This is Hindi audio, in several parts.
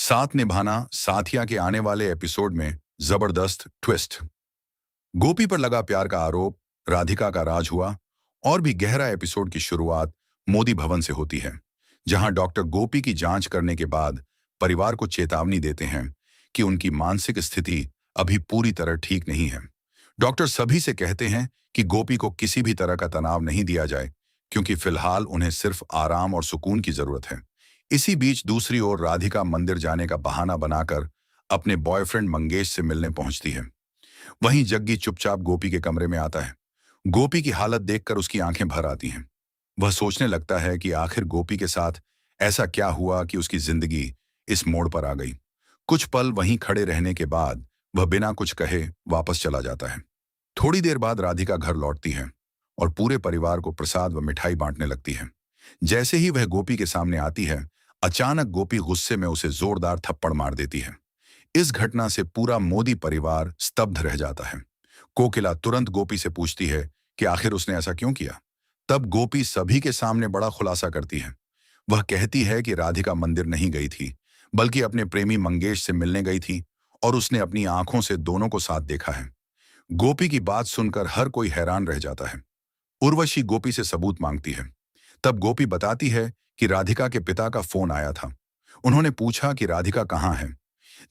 साथ निभाना साथिया के आने वाले एपिसोड में जबरदस्त ट्विस्ट। गोपी पर लगा प्यार का आरोप, राधिका का राज हुआ। और भी गहरा एपिसोड की शुरुआत मोदी भवन से होती है, जहां डॉक्टर गोपी की जांच करने के बाद परिवार को चेतावनी देते हैं कि उनकी मानसिक स्थिति अभी पूरी तरह ठीक नहीं है। डॉक्टर सभी से कहते हैं कि गोपी को किसी भी तरह का तनाव नहीं दिया जाए, क्योंकि फिलहाल उन्हें सिर्फ आराम और सुकून की जरूरत है। इसी बीच दूसरी ओर राधिका मंदिर जाने का बहाना बनाकर अपने बॉयफ्रेंड मंगेश से मिलने पहुंचती है। वहीं जग्गी चुपचाप गोपी के कमरे में आता है। गोपी की हालत देखकर उसकी आंखें भर आती हैं। वह सोचने लगता है कि आखिर गोपी के साथ ऐसा क्या हुआ कि उसकी जिंदगी इस मोड़ पर आ गई। कुछ पल वहीं खड़े रहने के बाद वह बिना कुछ कहे वापस चला जाता है। थोड़ी देर बाद राधिका घर लौटती है और पूरे परिवार को प्रसाद व मिठाई बांटने लगती है। जैसे ही वह गोपी के सामने आती है, अचानक गोपी गुस्से में उसे जोरदार थप्पड़ मार देती है। इस घटना से पूरा मोदी परिवार स्तब्ध रह जाता है। कोकिला तुरंत गोपी से पूछती है कि आखिर उसने ऐसा क्यों किया। तब गोपी सभी के सामने बड़ा खुलासा करती है। वह कहती है कि राधिका मंदिर नहीं गई थी, बल्कि अपने प्रेमी मंगेश से मिलने गई थी और उसने अपनी आंखों से दोनों को साथ देखा है। गोपी की बात सुनकर हर कोई हैरान रह जाता है। उर्वशी गोपी से सबूत मांगती है। तब गोपी बताती है कि राधिका के पिता का फोन आया था। उन्होंने पूछा कि राधिका कहाँ है।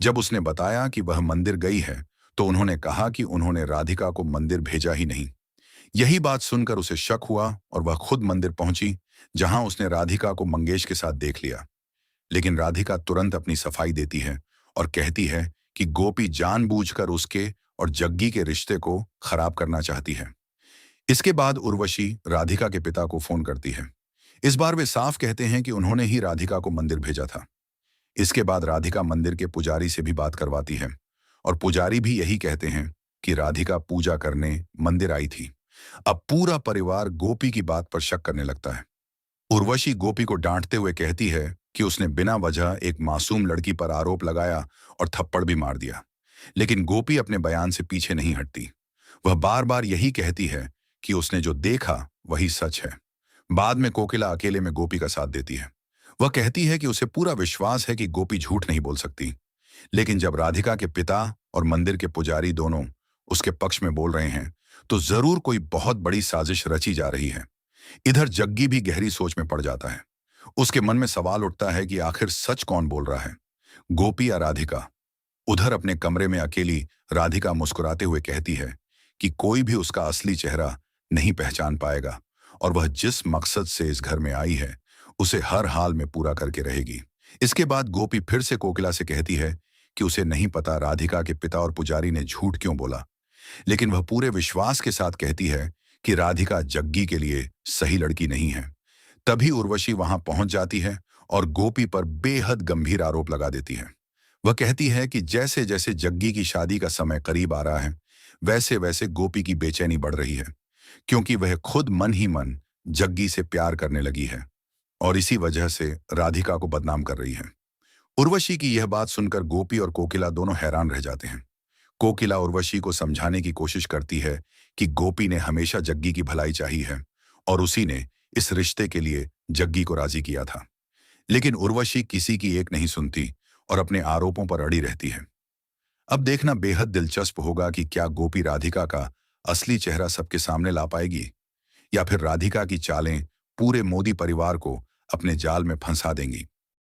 जब उसने बताया कि वह मंदिर गई है, तो उन्होंने कहा कि उन्होंने राधिका को मंदिर भेजा ही नहीं। यही बात सुनकर उसे शक हुआ और वह खुद मंदिर पहुंची, जहां उसने राधिका को मंगेश के साथ देख लिया। लेकिन राधिका तुरंत अपनी सफाई देती है और कहती है कि गोपी जानबूझकर उसके और जग्गी के रिश्ते को खराब करना चाहती है। इसके बाद उर्वशी राधिका के पिता को फोन करती है। इस बार वे साफ कहते हैं कि उन्होंने ही राधिका को मंदिर भेजा था। इसके बाद राधिका मंदिर के पुजारी से भी बात करवाती है और पुजारी भी यही कहते हैं कि राधिका पूजा करने मंदिर आई थी। अब पूरा परिवार गोपी की बात पर शक करने लगता है। उर्वशी गोपी को डांटते हुए कहती है कि उसने बिना वजह एक मासूम लड़की पर आरोप लगाया और थप्पड़ भी मार दिया। लेकिन गोपी अपने बयान से पीछे नहीं हटती। वह बार बार यही कहती है कि उसने जो देखा वही सच है। बाद में कोकिला अकेले में गोपी का साथ देती है। वह कहती है कि उसे पूरा विश्वास है कि गोपी झूठ नहीं बोल सकती। लेकिन जब राधिका के पिता और मंदिर के पुजारी दोनों उसके पक्ष में बोल रहे हैं, तो जरूर कोई बहुत बड़ी साजिश रची जा रही है। इधर जग्गी भी गहरी सोच में पड़ जाता है। उसके मन में सवाल उठता है कि आखिर सच कौन बोल रहा है, गोपी या राधिका। उधर अपने कमरे में अकेली राधिका मुस्कुराते हुए कहती है कि कोई भी उसका असली चेहरा नहीं पहचान पाएगा और वह जिस मकसद से इस घर में आई है उसे हर हाल में पूरा करके रहेगी। इसके बाद गोपी फिर से कोकिला से कहती है कि उसे नहीं पता राधिका के पिता और पुजारी ने झूठ क्यों बोला, लेकिन वह पूरे विश्वास के साथ कहती है कि राधिका जग्गी के लिए सही लड़की नहीं है। तभी उर्वशी वहां पहुंच जाती है और गोपी पर बेहद गंभीर आरोप लगा देती है। वह कहती है कि जैसे जैसे जग्गी की शादी का समय करीब आ रहा है, वैसे वैसे गोपी की बेचैनी बढ़ रही है, क्योंकि वह खुद मन ही मन जग्गी से प्यार करने लगी है और इसी वजह से राधिका को बदनाम कर रही है। उर्वशी की यह बात सुनकर गोपी और कोकिला दोनों हैरान रह जाते हैं। कोकिला उर्वशी को समझाने की कोशिश करती है कि गोपी ने हमेशा जग्गी की भलाई चाही है और उसी ने इस रिश्ते के लिए जग्गी को राजी किया था। लेकिन उर्वशी किसी की एक नहीं सुनती और अपने आरोपों पर अड़ी रहती है। अब देखना बेहद दिलचस्प होगा कि क्या गोपी राधिका का असली चेहरा सबके सामने ला पाएगी, या फिर राधिका की चालें पूरे मोदी परिवार को अपने जाल में फंसा देंगी।